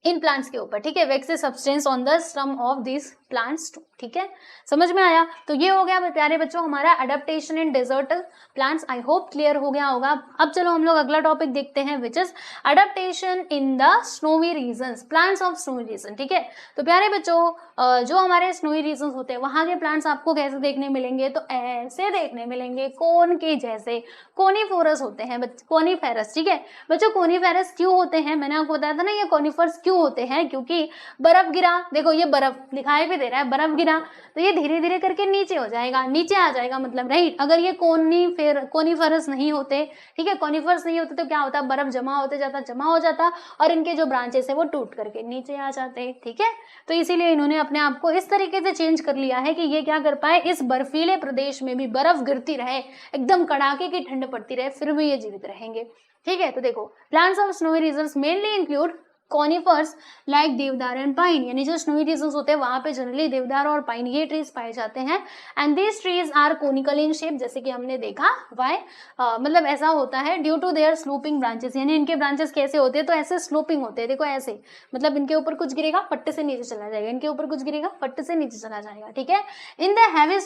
इन प्लांट्स के ऊपर। ठीक है, waxy substance on the stem of this plants. ठीक है, समझ में आया। तो ये हो गया प्यारे बच्चों हमारा adaptation in desert plants. I hope clear हो गया होगा। अब चलो हम लोग अगला टॉपिक देखते हैं, which is adaptation in the snowy regions, plants of snowy region. ठीक है, तो प्यारे बच्चों जो हमारे स्नोवी रीजन्स होते हैं वहां के प्लांट्स आपको कैसे देखने मिलेंगे, तो ऐसे देखने मिलेंगे, कोन के जैसे, कोनीफोरस होते हैं, कोनीफेरस। ठीक है बच्चों, कोनीफेरस क्यों होते हैं, मैंने आपको बताया था ना ये कोनीफर्स क्यों होते हैं, क्योंकि बर्फ गिरा, देखो ये बर्फ दिखाई भी दे रहा है, बर्फ गिरा तो ये धीरे धीरे करके नीचे हो जाएगा, नीचे आ जाएगा, मतलब राइट। अगर ये कोनीफरस नहीं होते, ठीक है, कोनीफर्स नहीं होते तो क्या होता, बर्फ जमा होते जाता, जमा हो जाता और इनके जो ब्रांचेस है वो टूट करके नीचे आ जाते। ठीक है, तो इसीलिए इन्होंने अपने आप को इस तरीके से चेंज कर लिया है कि ये क्या कर पाए, इस बर्फीले प्रदेश में भी बर्फ गिरती रहे, एकदम कड़ाके की ठंड पड़ती रहे, फिर भी ये जीवित रहेंगे। ठीक है, तो देखो plants of snowy regions mainly include conifers like deodar and pine. यानी जो स्नोवी रीजन्स होते हैं वहां पे जनरली देवदार और पाइन ये ट्रीज पाए जाते हैं। And these trees are conical in shape, जैसे कि हमने देखा वाई मतलब ऐसा होता है due to their sloping branches. यानी इनके ब्रांचेस कैसे होते हैं, तो ऐसे स्लोपिंग होते हैं, देखो ऐसे, मतलब इनके ऊपर कुछ गिरेगा फट्टे से नीचे चला जाएगा, इनके ऊपर कुछ गिरेगा फट्टे से नीचे चला जाएगा। ठीक है, in the heavy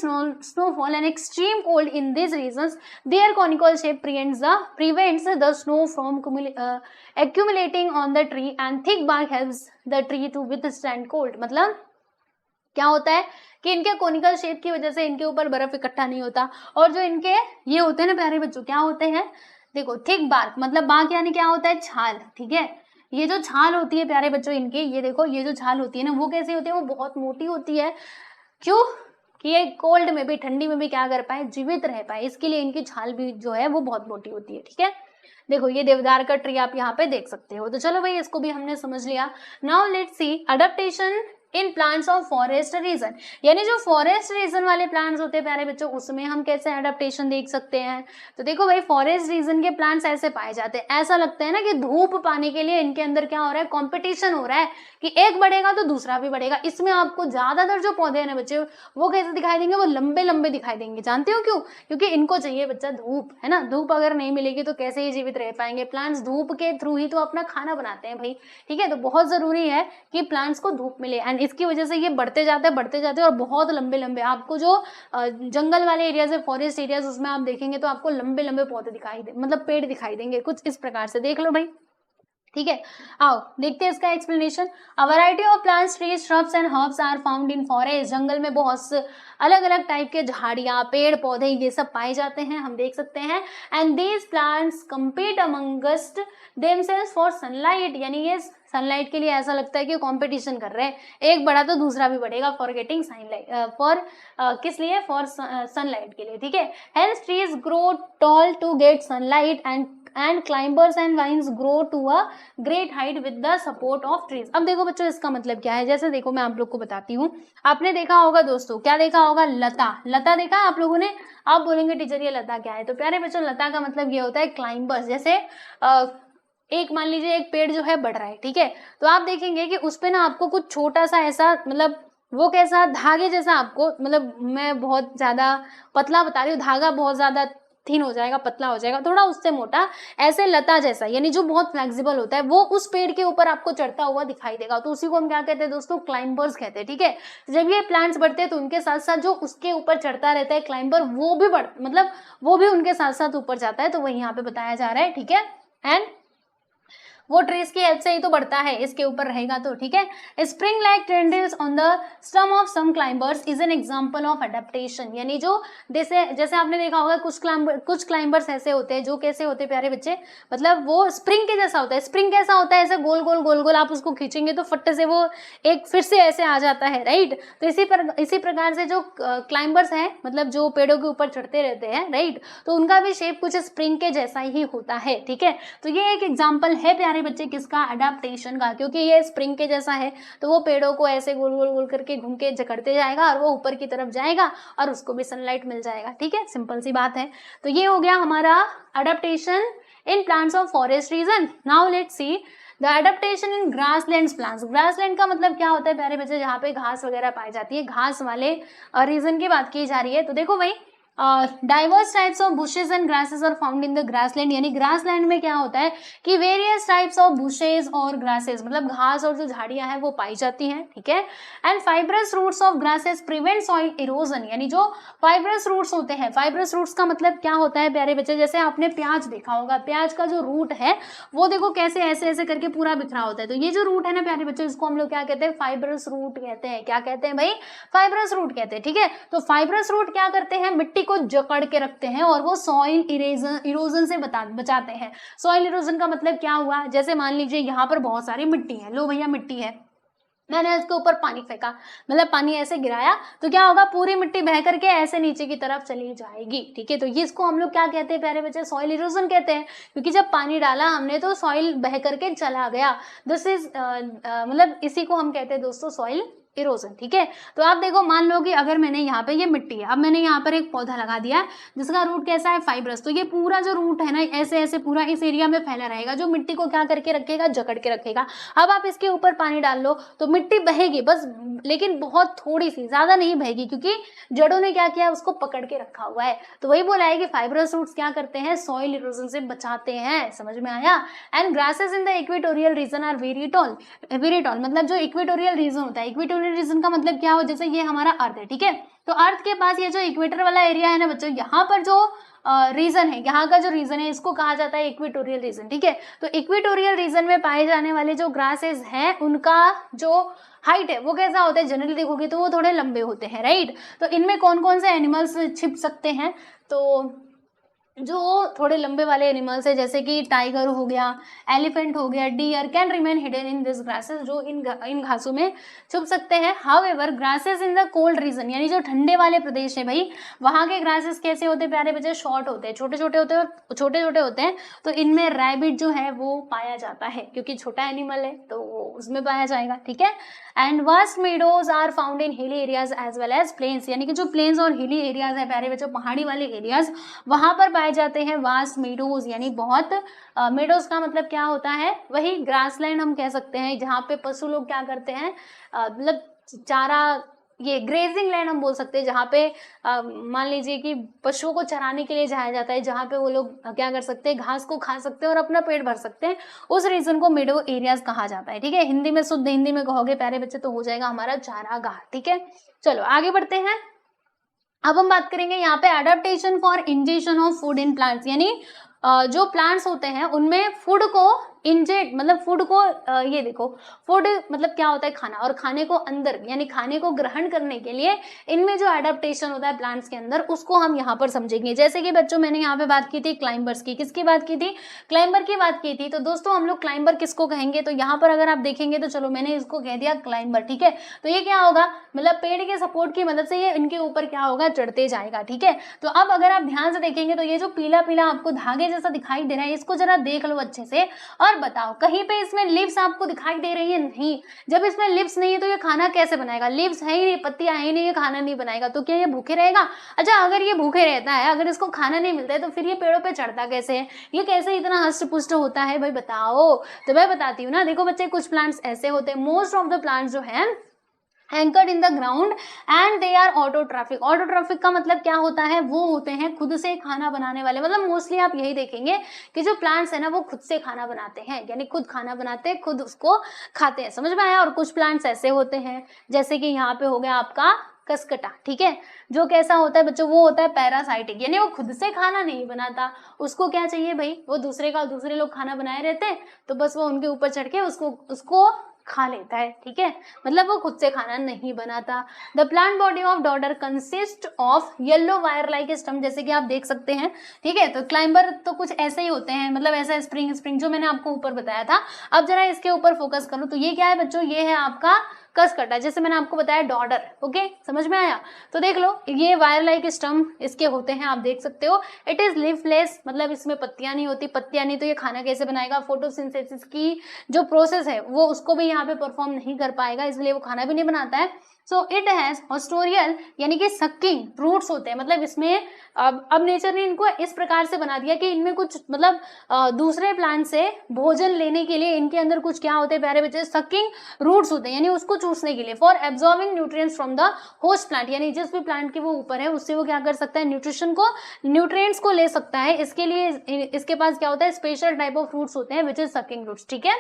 snowfall and extreme cold in these regions, their conical shape prevents the snow from accumulating on the tree and thick bark helps the tree to withstand cold। मतलब क्या होता है कि इनके कोनिकल शेप की वजह से इनके ऊपर बर्फ इकट्ठा नहीं होता, और जो इनके ये होते हैं ना प्यारे बच्चों, क्या होते हैं, देखो थिक बार्क, मतलब बार्क यानी क्या होता है, छाल। ठीक है, ये जो छाल होती है प्यारे बच्चों इनके, ये देखो ये जो छाल होती है ना वो कैसी होती है, वो बहुत मोटी होती है। क्यों, कि ये कोल्ड में भी, ठंडी में भी क्या कर पाए, जीवित रह पाए, इसके लिए इनकी छाल भी जो है वो बहुत मोटी होती है। ठीक है, देखो ये देवदार का ट्री आप यहाँ पे देख सकते हो। तो चलो भाई इसको भी हमने समझ लिया। Now let's see adaptation in plants of forest region. यानी जो फॉरेस्ट रीजन वाले प्लांट्स होते हैं प्यारे बच्चों, उसमें हम कैसे अडेप्टेशन देख सकते हैं। तो देखो भाई फॉरेस्ट रीजन के प्लांट्स ऐसे पाए जाते हैं, ऐसा लगता है ना कि धूप पाने के लिए इनके अंदर क्या हो रहा है, कंपटीशन हो रहा है कि एक बढ़ेगा तो दूसरा भी बढ़ेगा। इसमें आपको ज्यादातर जो पौधे हैं ना बच्चे, वो कैसे दिखाई देंगे, वो लंबे लंबे दिखाई देंगे। जानते हो क्यों, क्योंकि इनको चाहिए बच्चा धूप, है ना, धूप अगर नहीं मिलेगी तो कैसे ही जीवित रह पाएंगे। प्लांट्स धूप के थ्रू ही तो अपना खाना बनाते हैं भाई। ठीक है, तो बहुत जरूरी है कि प्लांट्स को धूप मिले, एंड इसकी वजह से ये बढ़ते जाते हैं और बहुत लंबे लंबे, आपको जो जंगल वाले एरियाज है, फॉरेस्ट एरियाज, उसमें आप देखेंगे तो आपको लंबे लंबे पौधे दिखाई दे, मतलब पेड़ दिखाई देंगे कुछ इस प्रकार से, देख लो भाई। ठीक है, आओ देखते हैं इसका explanation. A variety of plants, trees, shrubs and herbs are found in forest. जंगल में बहुत से अलग अलग टाइप के झाड़ियां, पेड़ पौधे ये सब पाए जाते हैं, हम देख सकते हैं। And these plants compete amongst themselves for sunlight. यानी ये सनलाइट के लिए ऐसा लगता है कि कंपटीशन कर रहे हैं, एक बढ़ा तो दूसरा भी बढ़ेगा, फॉर गेटिंग सनलाइट, फॉर किस लिए, फॉर सनलाइट के लिए। ठीक है, hence trees grow tall to get sunlight and climbers and vines grow to a great height with the support of trees. अब देखो बच्चों इसका मतलब क्या है, जैसे देखो मैं आप लोग को बताती हूँ। आपने देखा होगा दोस्तों, क्या देखा होगा, लता, लता देखा आप लोगों ने। आप बोलेंगे टीचर ये लता क्या है, तो प्यारे बच्चों लता का मतलब ये होता है क्लाइंबर्स। जैसे एक मान लीजिए एक पेड़ जो है बढ़ रहा है, ठीक है, तो आप देखेंगे कि उस पे ना आपको कुछ छोटा सा ऐसा, मतलब वो कैसा, धागे जैसा आपको, मतलब मैं बहुत ज्यादा पतला बता रही हूँ, धागा बहुत ज्यादा थिन हो जाएगा, पतला हो जाएगा, थोड़ा उससे मोटा, ऐसे लता जैसा, यानी जो बहुत फ्लेक्सिबल होता है, वो उस पेड़ के ऊपर आपको चढ़ता हुआ दिखाई देगा, तो उसी को हम क्या कहते हैं दोस्तों, क्लाइंबर्स कहते हैं। ठीक है, जब ये प्लांट्स बढ़ते हैं तो उनके साथ साथ जो उसके ऊपर चढ़ता रहता है क्लाइंबर, वो भी मतलब वो भी उनके साथ साथ ऊपर जाता है, तो वही यहाँ पे बताया जा रहा है। ठीक है, एंड वो ट्रीज की हेल्प से ही तो बढ़ता है, इसके ऊपर रहेगा तो। ठीक है, spring like tendrils on the stem of some climbers is an example of adaptation, यानी जो जैसे आपने देखा होगा कुछ क्लाइंबर्स ऐसे होते हैं जो कैसे होते हैं प्यारे बच्चे, मतलब वो स्प्रिंग के जैसा होता है। स्प्रिंग कैसा होता है, ऐसे गोल गोल गोल गोल, आप उसको खींचेंगे तो फट्टे से वो एक फिर से ऐसे आ जाता है, राइट। तो इसी प्रकार से जो क्लाइंबर्स हैं, मतलब जो पेड़ों के ऊपर चढ़ते रहते हैं, राइट, तो उनका भी शेप कुछ स्प्रिंग के जैसा ही होता है। ठीक है, तो ये एक एग्जाम्पल है प्यारे बच्चे किसका, अडेप्टेशन का, क्योंकि ये स्प्रिंग के जैसा है, तो वो पेड़ों को ऐसे गोल गोल गोल करके घूम के जकड़ते जाएगा और वो ऊपर की तरफ जाएगा और उसको भी सनलाइट मिल जाएगा। ठीक है, सिंपल सी बात है। तो ये हो गया हमारा adaptation in plants of forest region. Now let's see the adaptation in grassland plants. Grassland का मतलब क्या होता है प्यारे बच्चे, जहाँ पे घास वगैरह पाई जाती है, घास वाले रीजन की बात की जा रही है। तो देखो भाई, diverse types of bushes and grasses are found in the grassland, यानी ग्रासलैंड में क्या होता है कि वेरियस टाइप्स ऑफ बुशेज और ग्रासेस, मतलब घास और जो झाड़ियां हैं वो पाई जाती हैं। ठीक है, and fibrous roots of grasses prevent soil erosion, यानी जो फाइब्रस रूट्स होते हैं, फाइब्रस रूट्स का मतलब क्या होता है प्यारे बच्चे, जैसे आपने प्याज देखा होगा, प्याज का जो रूट है वो देखो कैसे ऐसे ऐसे करके पूरा बिखरा होता है, तो ये जो रूट है ना प्यारे बच्चे, इसको हम लोग क्या कहते हैं, फाइब्रस रूट कहते हैं। क्या कहते हैं भाई, फाइब्रस रूट कहते हैं। ठीक है, तो फाइब्रस रूट क्या करते हैं, मिट्टी को जकड़ के रखते हैं और वो सॉइल इरोजन से बचाते हैं। सॉइल इरोजन का मतलब क्या हुआ, जैसे मान लीजिए यहाँ पर बहुत सारी मिट्टी है, लो भैया मिट्टी है, मैंने इसके ऊपर पानी फेंका, मतलब पानी ऐसे गिराया, तो क्या होगा, पूरी मिट्टी बह करके ऐसे नीचे की तरफ चली जाएगी। ठीक है, तो ये इसको हम लोग क्या कहते हैं प्यारे बच्चे, सॉइल इरोजन कहते हैं, क्योंकि जब पानी डाला हमने तो सॉइल बह करके चला गया। दिस इज मतलब इसी को हम कहते हैं दोस्तों सॉइल इरोजन। ठीक है, तो आप देखो, मान लो कि अगर मैंने यहाँ पे, ये मिट्टी है, अब मैंने यहाँ पर एक पौधा लगा दिया है जिसका रूट कैसा है, फाइब्रस, तो ये पूरा जो रूट है ना ऐसे ऐसे पूरा इस एरिया में फैला रहेगा, जो मिट्टी को क्या करके रखेगा, जकड़ के रखेगा। अब आप इसके ऊपर पानी डाल लो तो मिट्टी बहेगी बस, लेकिन बहुत थोड़ी सी, ज्यादा नहीं बहेगी, क्योंकि जड़ों ने क्या किया, उसको पकड़ के रखा हुआ है। तो वही बोला है कि फाइब्रस रूट्स क्या करते हैं, सॉइल इरोजन से बचाते हैं। समझ में आया। And grasses in the equatorial region are very tall, मतलब जो इक्वेटोरियल रीजन होता है, इक्वेटोरियल रीजन का मतलब क्या हो, जैसे ये हमारा अर्थ है। ठीक है, तो अर्थ के पास ये जो इक्वेटर वाला एरिया है ना बच्चों, यहाँ पर जो रीजन है, यहाँ का जो रीजन है, इसको कहा जाता है इक्वेटोरियल रीजन। ठीक है, तो इक्वेटोरियल रीजन में पाए जाने वाले जो ग्रासेस हैं, उनका जो हाइट है वो कैसा होता है, जनरली देखोगे तो वो थोड़े लंबे होते हैं, राइट। तो इनमें कौन कौन से एनिमल्स छिप सकते हैं, तो जो थोड़े लंबे वाले एनिमल्स है, जैसे कि टाइगर हो गया, एलिफेंट हो गया, deer can remain hidden in this grasses, जो इन घासों में छुप सकते हैं। However grasses in the cold region, यानी जो ठंडे वाले प्रदेश है भाई, वहाँ के ग्रासेस कैसे होते हैं प्यारे बच्चे, शॉर्ट होते हैं, छोटे छोटे होते हैं। तो इनमें रैबिट जो है वो पाया जाता है, क्योंकि छोटा एनिमल है तो वो उसमें पाया जाएगा। ठीक है, and vast meadows are found in hilly areas as well as plains, यानी कि जो प्लेन्स और हिली एरियाज है प्यारे बच्चों, पहाड़ी वाले एरियाज, वहां पर पाए जाते हैं वास्ट मीडोज, यानी बहुत। मीडोज का मतलब क्या होता है, वही ग्रासलैंड हम कह सकते हैं, जहाँ पे पशु लोग क्या करते हैं, मतलब चारा, ये ग्रेजिंग लैंड हम बोल सकते हैं, जहाँ पे मान लीजिए कि पशुओं को चराने के लिए जाया जाता है, जहाँ पे वो लोग क्या कर सकते हैं, घास को खा सकते हैं और अपना पेट भर सकते हैं, उस रीजन को मीडो एरियाज कहा जाता है। ठीक है, हिंदी में, शुद्ध हिंदी में कहोगे प्यारे बच्चे तो हो जाएगा हमारा चारागाह। ठीक है, चलो आगे बढ़ते हैं। अब हम बात करेंगे यहाँ पे adaptation for injection of food in plants, यानी जो प्लांट्स होते हैं उनमें फूड को इंजेक्ट, मतलब फूड को ये देखो, फूड मतलब क्या होता है, खाना, और खाने को अंदर यानी खाने को ग्रहण करने के लिए इनमें जो एडेप्टेशन होता है प्लांट्स के अंदर, उसको हम यहाँ पर समझेंगे। जैसे कि बच्चों मैंने यहाँ पे बात की थी क्लाइंबर्स की, किसकी बात की थी, क्लाइंबर की बात की थी। तो दोस्तों हम लोग क्लाइंबर किसको कहेंगे, तो यहाँ पर अगर आप देखेंगे तो चलो मैंने इसको कह दिया क्लाइंबर। ठीक है, तो ये क्या होगा, मतलब पेड़ के सपोर्ट की मदद से ये इनके ऊपर क्या होगा, चढ़ते जाएगा। ठीक है, तो अब अगर आप ध्यान से देखेंगे तो ये जो पीला पीला आपको धागे जैसा दिखाई दे रहा है, इसको जरा देख लो अच्छे से और बताओ, कहीं पे इसमें लिव्स आपको दिखाई दे रही है, नहीं। जब इसमें लिव्स नहीं है तो ये खाना कैसे बनाएगा, लिव्स है ही नहीं, पत्तियां है ही नहीं, ये खाना नहीं बनाएगा, तो क्या ये भूखे रहेगा। अच्छा, अगर ये भूखे रहता है, अगर इसको खाना नहीं मिलता है, तो फिर ये पेड़ों पे चढ़ता कैसे है, ये कैसे इतना हष्ट पुष्ट होता है भाई, बताओ। तो मैं बताती हूँ ना, देखो बच्चे, कुछ प्लांट्स ऐसे होते हैं, मोस्ट ऑफ द प्लांट्स जो है anchored in the ground and they are autotrophic. Autotrophic का मतलब क्या होता है, वो होते हैं खुद से खाना बनाने वाले। मतलब मोस्टली आप यही देखेंगे कि जो प्लांट्स है ना वो खुद से खाना बनाते हैं, यानी खुद खाना बनाते हैं, खुद उसको खाते हैं। समझ में आया। और कुछ प्लांट्स ऐसे होते हैं जैसे कि यहाँ पे हो गया आपका कसकटा, ठीक है, जो कैसा होता है बच्चों, वो होता है पैरासाइटिक, यानी वो खुद से खाना नहीं बनाता। उसको क्या चाहिए भाई, वो दूसरे लोग खाना बनाए रहते हैं तो बस वो उनके ऊपर चढ़ के उसको खा लेता है, ठीक है, मतलब वो खुद से खाना नहीं बनाता। The plant body of dodder consist of yellow wire like stem, जैसे कि आप देख सकते हैं, ठीक है। तो क्लाइंबर तो कुछ ऐसे ही होते हैं, मतलब ऐसा स्प्रिंग जो मैंने आपको ऊपर बताया था। अब जरा इसके ऊपर फोकस करूं तो ये क्या है बच्चों, ये है आपका कसकटा, जैसे मैंने आपको बताया डॉडर। ओके, समझ में आया। तो देख लो, ये वायर लाइक स्टम इसके होते हैं, आप देख सकते हो। इट इज लीफलेस, मतलब इसमें पत्तियां नहीं होती। पत्तियां नहीं तो ये खाना कैसे बनाएगा, फोटोसिंथेसिस की जो प्रोसेस है वो उसको भी यहाँ पे परफॉर्म नहीं कर पाएगा, इसलिए वो खाना भी नहीं बनाता है। सो इट हैज हॉस्टोरियल, यानी कि सकिंग रूट्स होते हैं। मतलब इसमें अब नेचर ने इनको इस प्रकार से बना दिया कि इनमें कुछ मतलब दूसरे प्लांट से भोजन लेने के लिए इनके अंदर कुछ क्या होते हैं प्यारे बच्चे, सकिंग रूट्स होते हैं, यानी उसको चूसने के लिए। For absorbing nutrients from the host plant, यानी जिस भी प्लांट के वो ऊपर है उससे वो क्या कर सकता है, न्यूट्रिएंट्स को ले सकता है। इसके लिए इसके पास क्या होता है, स्पेशल टाइप ऑफ फ्रूट्स होते हैं विच इज सकिंग रूट्स, ठीक है,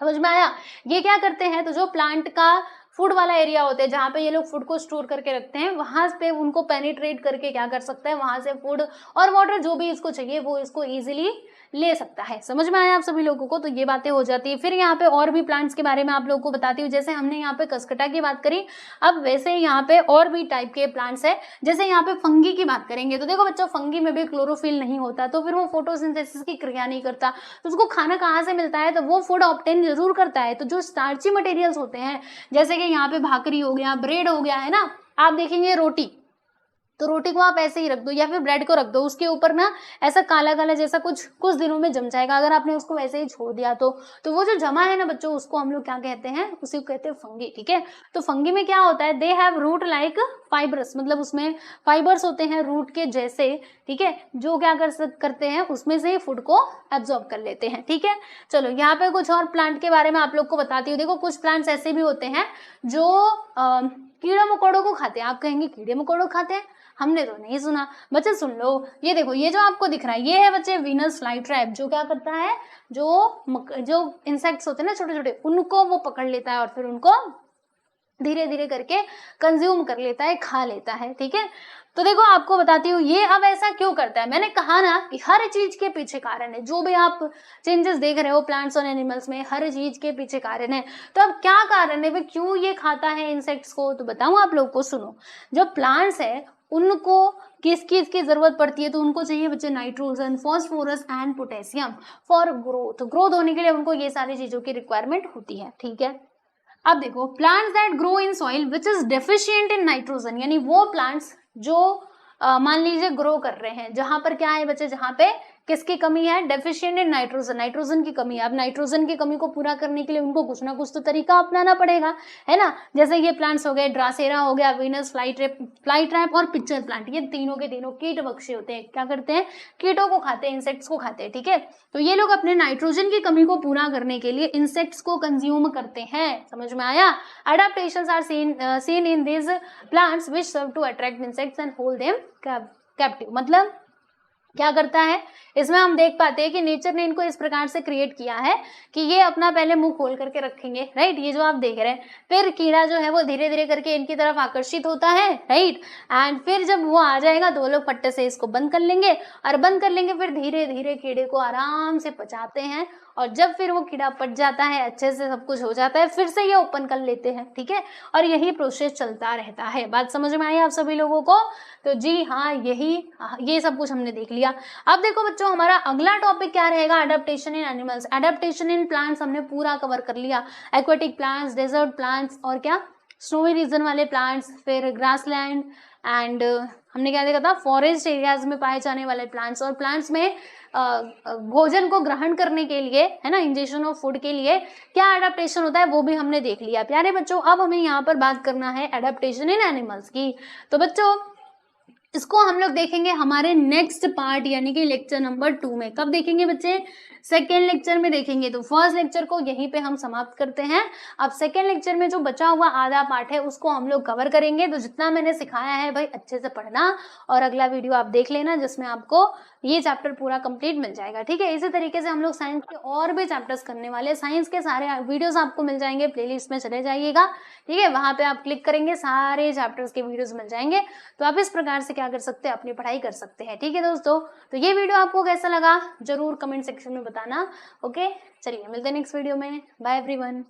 समझ में आया। ये क्या करते हैं, तो जो प्लांट का फूड वाला एरिया होता है जहाँ पे ये लोग फूड को स्टोर करके रखते हैं, वहां पे उनको पेनिट्रेट करके क्या कर सकता है, वहां से फूड और वाटर जो भी इसको चाहिए वो इसको इजीली ले सकता है। समझ में आया आप सभी लोगों को। तो ये बातें हो जाती है। फिर यहाँ पे और भी प्लांट्स के बारे में आप लोगों को बताती हूँ। जैसे हमने यहाँ पे कसकटा की बात करी, अब वैसे यहाँ पे और भी टाइप के प्लांट्स है। जैसे यहाँ पे फंगी की बात करेंगे तो देखो बच्चों, फंगी में भी क्लोरोफिल नहीं होता, तो फिर वो फोटोसिंथेसिस की क्रिया नहीं करता, तो उसको खाना कहाँ से मिलता है, तो वो फूड ऑब्टेन जरूर करता है। तो जो स्टार्ची मटेरियल्स होते हैं, जैसे कि यहाँ पे भाकरी हो गया, ब्रेड हो गया, है ना, आप देखेंगे रोटी, तो रोटी को आप ऐसे ही रख दो या फिर ब्रेड को रख दो, उसके ऊपर ना ऐसा काला काला जैसा कुछ दिनों में जम जाएगा, अगर आपने उसको वैसे ही छोड़ दिया तो वो जो जमा है ना बच्चों, उसको हम लोग क्या कहते हैं, उसी को कहते हैं फंगी, ठीक है। तो फंगी में क्या होता है, they have root like fibres, मतलब उसमें फाइबर्स होते हैं रूट के जैसे, ठीक है, जो क्या करते हैं, उसमें से फूड को एब्जॉर्ब कर लेते हैं, ठीक है। चलो यहाँ पे कुछ और प्लांट के बारे में आप लोग को बताती हूँ। देखो कुछ प्लांट्स ऐसे भी होते हैं जो कीड़ा मकोड़ों को खाते हैं। आप कहेंगे कीड़े मकोड़ों खाते हैं, हमने तो नहीं सुना। बच्चे सुन लो, ये देखो, ये जो आपको दिख रहा है ये है बच्चे वीनस फ्लाईट्रैप, जो क्या करता है, जो इंसेक्ट्स होते हैं ना छोटे छोटे, उनको वो पकड़ लेता है और फिर उनको धीरे धीरे करके कंज्यूम कर लेता है, खा लेता है, ठीक है। तो देखो आपको बताती हूँ ये अब ऐसा क्यों करता है। मैंने कहा ना कि हर चीज के पीछे कारण है, जो भी आप चेंजेस देख रहे हो प्लांट्स और एनिमल्स में, हर चीज के पीछे कारण है। तो अब क्या कारण है, वे क्यों ये खाता है इंसेक्ट्स को, तो बताऊं आप लोग को, सुनो। जो प्लांट्स है उनको किस चीज की जरूरत पड़ती है, तो उनको चाहिए बच्चे nitrogen, phosphorus and potassium for growth होने के लिए उनको ये सारी चीजों की रिक्वायरमेंट होती है, ठीक है। अब देखो, plants that grow in soil which is deficient in nitrogen, यानी वो प्लांट्स जो मान लीजिए ग्रो कर रहे हैं जहां पर क्या है बच्चे, जहां पे किसकी कमी है, डेफिशिएंट इन नाइट्रोजन, नाइट्रोजन की कमी है। अब नाइट्रोजन की कमी को पूरा करने के लिए उनको कुछ ना कुछ तो तरीका अपनाना पड़ेगा, है ना। जैसे ये प्लांट्स हो गए, ड्रासेरा हो गया, वीनस फ्लाईट्रैप और पिक्चर प्लांट, ये तीनों के तीनों कीट भक्षी होते हैं। क्या करते हैं, कीटों को खाते हैं, इंसेक्ट्स को खाते हैं, ठीक है। तो ये लोग अपने नाइट्रोजन की कमी को पूरा करने के लिए इंसेक्ट्स को कंज्यूम करते हैं। समझ में आया। Adaptations are seen in this plants which serve to attract insects and hold them captive. मतलब क्या करता है, इसमें हम देख पाते हैं कि नेचर ने इनको इस प्रकार से क्रिएट किया है कि ये अपना पहले मुंह खोल करके रखेंगे, राइट, ये जो आप देख रहे हैं, फिर कीड़ा जो है वो धीरे धीरे करके इनकी तरफ आकर्षित होता है, राइट, एंड फिर जब वो आ जाएगा तो वो लोग फट्टे से इसको बंद कर लेंगे, और बंद कर लेंगे फिर धीरे धीरे कीड़े को आराम से पचाते हैं, और जब फिर वो कीड़ा पच जाता है, अच्छे से सब कुछ हो जाता है, फिर से ये ओपन कर लेते हैं, ठीक है। और यही प्रोसेस चलता रहता है। बात समझ में आई आप सभी लोगों को। तो जी हाँ, ये सब कुछ हमने देख लिया। अब देखो बच्चों, हमारा अगला टॉपिक क्या रहेगा, adaptation in animals. Adaptation in plants हमने पूरा कवर कर लिया, एक्वेटिक प्लांट्स, डेजर्ट प्लांट्स और क्या, स्नोवी रीजन वाले प्लांट्स, फिर ग्रासलैंड एंड हमने क्या देखा था, फॉरेस्ट एरियाज में पाए जाने वाले प्लांट्स, और प्लांट्स में भोजन को ग्रहण करने के लिए, है ना, इंजेक्शन ऑफ फूड के लिए क्या एडेप्टेशन होता है वो भी हमने देख लिया। प्यारे बच्चों, अब हमें यहाँ पर बात करना है एडेप्टेशन इन एनिमल्स की। तो बच्चों इसको हम लोग देखेंगे हमारे नेक्स्ट पार्ट यानी कि लेक्चर नंबर 2 में। कब देखेंगे बच्चे? सेकेंड लेक्चर में देखेंगे। तो फर्स्ट लेक्चर को यहीं पे हम समाप्त करते हैं। अब सेकेंड लेक्चर में जो बचा हुआ आधा पार्ट है उसको हम लोग कवर करेंगे। तो जितना मैंने सिखाया है भाई अच्छे से पढ़ना और अगला वीडियो आप देख लेना जिसमें आपको ये चैप्टर पूरा कंप्लीट मिल जाएगा। ठीक है, इसी तरीके से हम लोग साइंस के और भी चैप्टर्स करने वाले हैं। साइंस के सारे वीडियोस आपको मिल जाएंगे, प्लेलिस्ट में चले जाइएगा। ठीक है, वहां पे आप क्लिक करेंगे सारे चैप्टर्स के वीडियोस मिल जाएंगे। तो आप इस प्रकार से क्या कर सकते हैं, अपनी पढ़ाई कर सकते हैं। ठीक है दोस्तों, तो ये वीडियो आपको कैसा लगा जरूर कमेंट सेक्शन में बताना। ओके, चलिए मिलते हैं नेक्स्ट वीडियो में। Bye everyone.